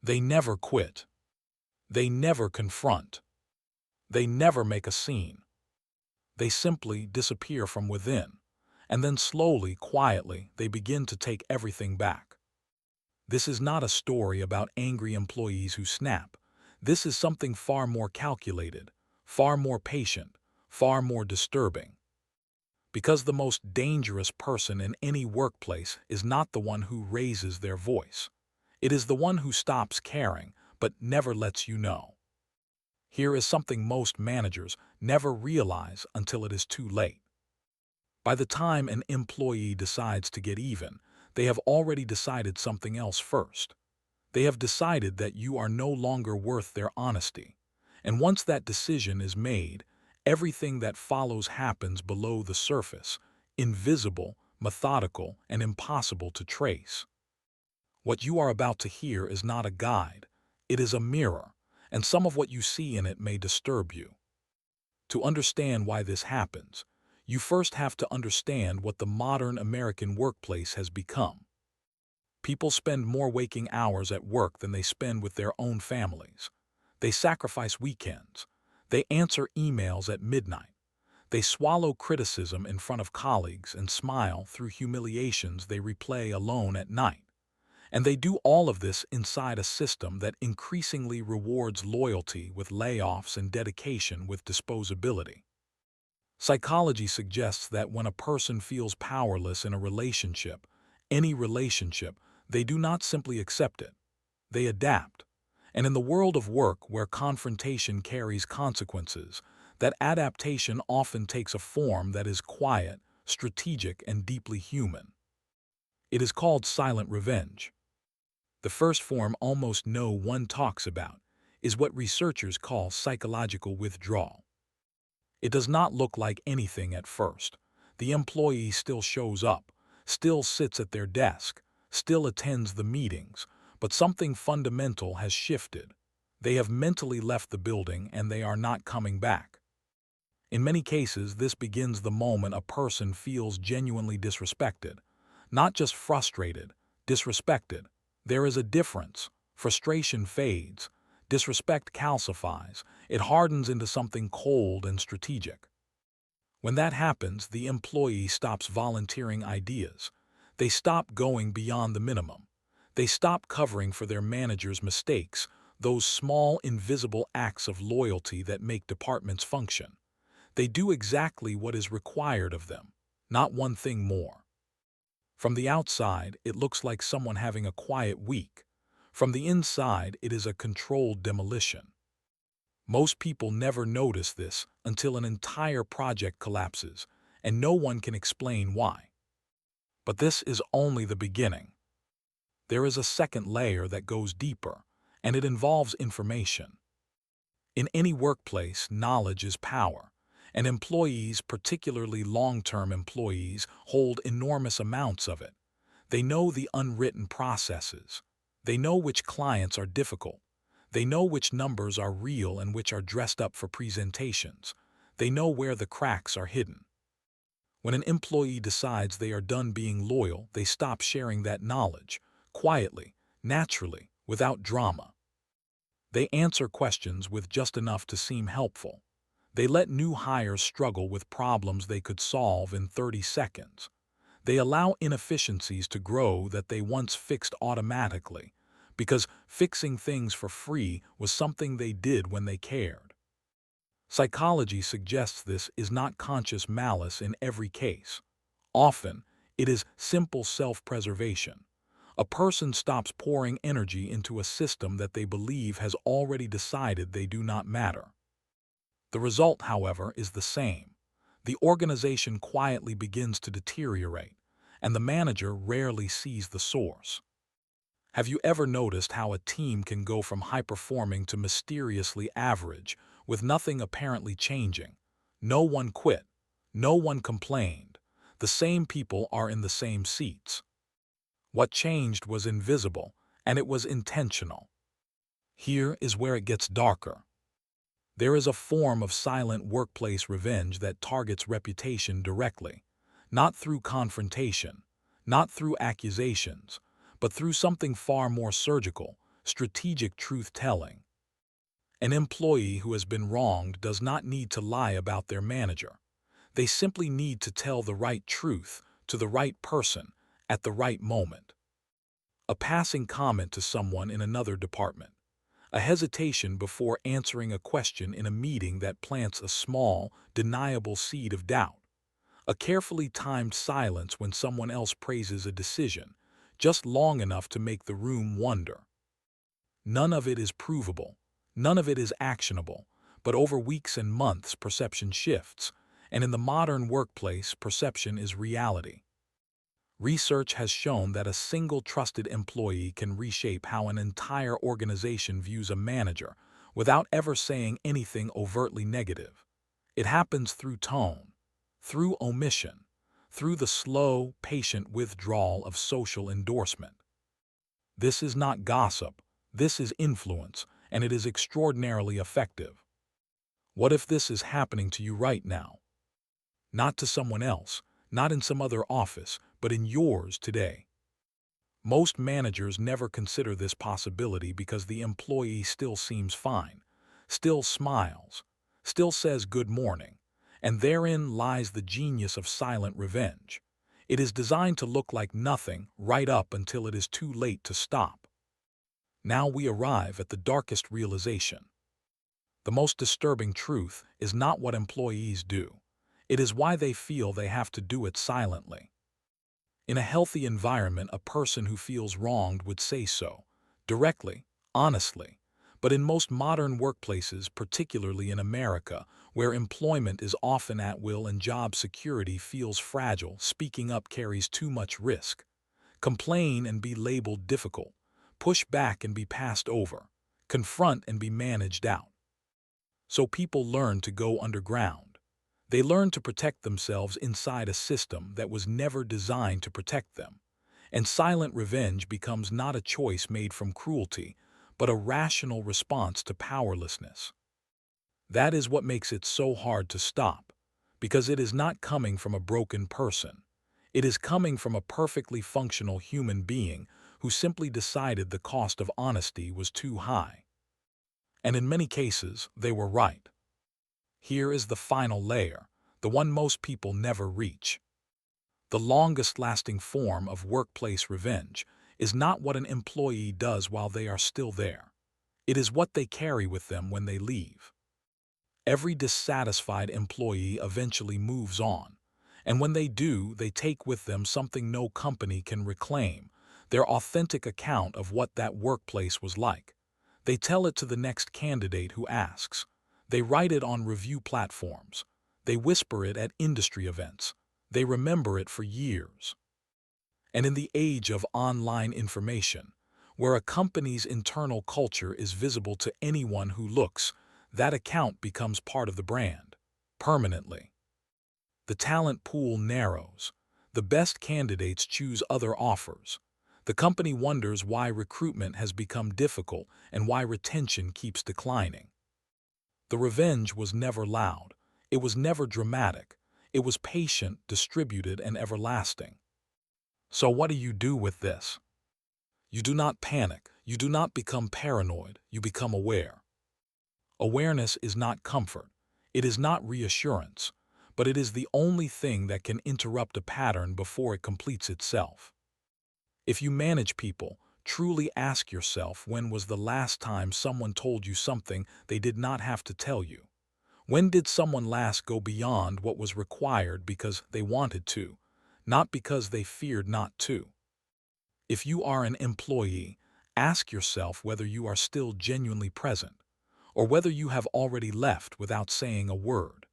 They never quit. They never confront. They never make a scene. They simply disappear from within, and then slowly, quietly, they begin to take everything back. This is not a story about angry employees who snap. This is something far more calculated, far more patient, far more disturbing. Because the most dangerous person in any workplace is not the one who raises their voice. It is the one who stops caring, but never lets you know. Here is something most managers never realize until it is too late. By the time an employee decides to get even, they have already decided something else first. They have decided that you are no longer worth their honesty. And once that decision is made, everything that follows happens below the surface, invisible, methodical, and impossible to trace. What you are about to hear is not a guide. It is a mirror, and some of what you see in it may disturb you. To understand why this happens, you first have to understand what the modern American workplace has become. People spend more waking hours at work than they spend with their own families. They sacrifice weekends. They answer emails at midnight. They swallow criticism in front of colleagues and smile through humiliations they replay alone at night. And they do all of this inside a system that increasingly rewards loyalty with layoffs and dedication with disposability. Psychology suggests that when a person feels powerless in a relationship, any relationship, they do not simply accept it. They adapt. And in the world of work where confrontation carries consequences, that adaptation often takes a form that is quiet, strategic, and deeply human. It is called silent revenge. The first form almost no one talks about is what researchers call psychological withdrawal. It does not look like anything at first. The employee still shows up, still sits at their desk, still attends the meetings, but something fundamental has shifted. They have mentally left the building and they are not coming back. In many cases, this begins the moment a person feels genuinely disrespected, not just frustrated, disrespected. There is a difference. Frustration fades. Disrespect calcifies. It hardens into something cold and strategic. When that happens, the employee stops volunteering ideas. They stop going beyond the minimum. They stop covering for their manager's mistakes, those small, invisible acts of loyalty that make departments function. They do exactly what is required of them, not one thing more. From the outside, it looks like someone having a quiet week. From the inside, it is a controlled demolition. Most people never notice this until an entire project collapses, and no one can explain why. But this is only the beginning. There is a second layer that goes deeper, and it involves information. In any workplace, knowledge is power, and employees, particularly long-term employees, hold enormous amounts of it. They know the unwritten processes. They know which clients are difficult. They know which numbers are real and which are dressed up for presentations. They know where the cracks are hidden. When an employee decides they are done being loyal, they stop sharing that knowledge, quietly, naturally, without drama. They answer questions with just enough to seem helpful. They let new hires struggle with problems they could solve in 30 seconds. They allow inefficiencies to grow that they once fixed automatically, because fixing things for free was something they did when they cared. Psychology suggests this is not conscious malice in every case. Often, it is simple self-preservation. A person stops pouring energy into a system that they believe has already decided they do not matter. The result, however, is the same. The organization quietly begins to deteriorate, and the manager rarely sees the source. Have you ever noticed how a team can go from high-performing to mysteriously average, with nothing apparently changing? No one quit. No one complained. The same people are in the same seats. What changed was invisible, and it was intentional. Here is where it gets darker. There is a form of silent workplace revenge that targets reputation directly, not through confrontation, not through accusations, but through something far more surgical, strategic truth-telling. An employee who has been wronged does not need to lie about their manager. They simply need to tell the right truth to the right person at the right moment. A passing comment to someone in another department. A hesitation before answering a question in a meeting that plants a small, deniable seed of doubt. A carefully timed silence when someone else praises a decision, just long enough to make the room wonder. None of it is provable. None of it is actionable. But over weeks and months, perception shifts. And in the modern workplace, perception is reality. Research has shown that a single trusted employee can reshape how an entire organization views a manager without ever saying anything overtly negative. It happens through tone, through omission, through the slow, patient withdrawal of social endorsement. This is not gossip, this is influence, and it is extraordinarily effective. What if this is happening to you right now? Not to someone else, not in some other office, but in yours today. Most managers never consider this possibility because the employee still seems fine, still smiles, still says good morning, and therein lies the genius of silent revenge. It is designed to look like nothing right up until it is too late to stop. Now we arrive at the darkest realization. The most disturbing truth is not what employees do. It is why they feel they have to do it silently. In a healthy environment, a person who feels wronged would say so, directly, honestly. But in most modern workplaces, particularly in America, where employment is often at will and job security feels fragile, speaking up carries too much risk. Complain and be labeled difficult. Push back and be passed over. Confront and be managed out. So people learn to go underground. They learn to protect themselves inside a system that was never designed to protect them. And silent revenge becomes not a choice made from cruelty, but a rational response to powerlessness. That is what makes it so hard to stop, because it is not coming from a broken person. It is coming from a perfectly functional human being who simply decided the cost of honesty was too high. And in many cases, they were right. Here is the final layer, the one most people never reach. The longest-lasting form of workplace revenge is not what an employee does while they are still there. It is what they carry with them when they leave. Every dissatisfied employee eventually moves on, and when they do, they take with them something no company can reclaim, their authentic account of what that workplace was like. They tell it to the next candidate who asks. They write it on review platforms. They whisper it at industry events. They remember it for years. And in the age of online information, where a company's internal culture is visible to anyone who looks, that account becomes part of the brand, permanently. The talent pool narrows. The best candidates choose other offers. The company wonders why recruitment has become difficult and why retention keeps declining. The revenge was never loud. It was never dramatic. It was patient, distributed, and everlasting. So what do you do with this? You do not panic. You do not become paranoid. You become aware. Awareness is not comfort. It is not reassurance. But it is the only thing that can interrupt a pattern before it completes itself. If you manage people, truly ask yourself, when was the last time someone told you something they did not have to tell you? When did someone last go beyond what was required because they wanted to, not because they feared not to? If you are an employee, ask yourself whether you are still genuinely present, or whether you have already left without saying a word.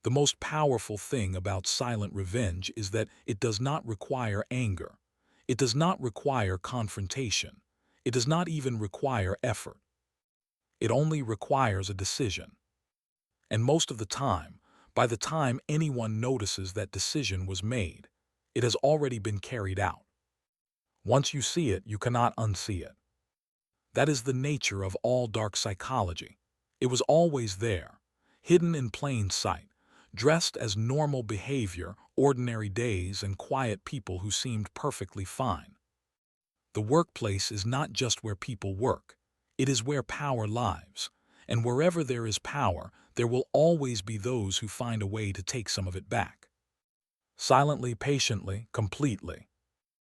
The most powerful thing about silent revenge is that it does not require anger. It does not require confrontation. It does not even require effort. It only requires a decision. And most of the time, by the time anyone notices that decision was made, it has already been carried out. Once you see it, you cannot unsee it. That is the nature of all dark psychology. It was always there, hidden in plain sight, dressed as normal behavior, ordinary days, and quiet people who seemed perfectly fine. The workplace is not just where people work. It is where power lives. And wherever there is power, there will always be those who find a way to take some of it back. Silently, patiently, completely.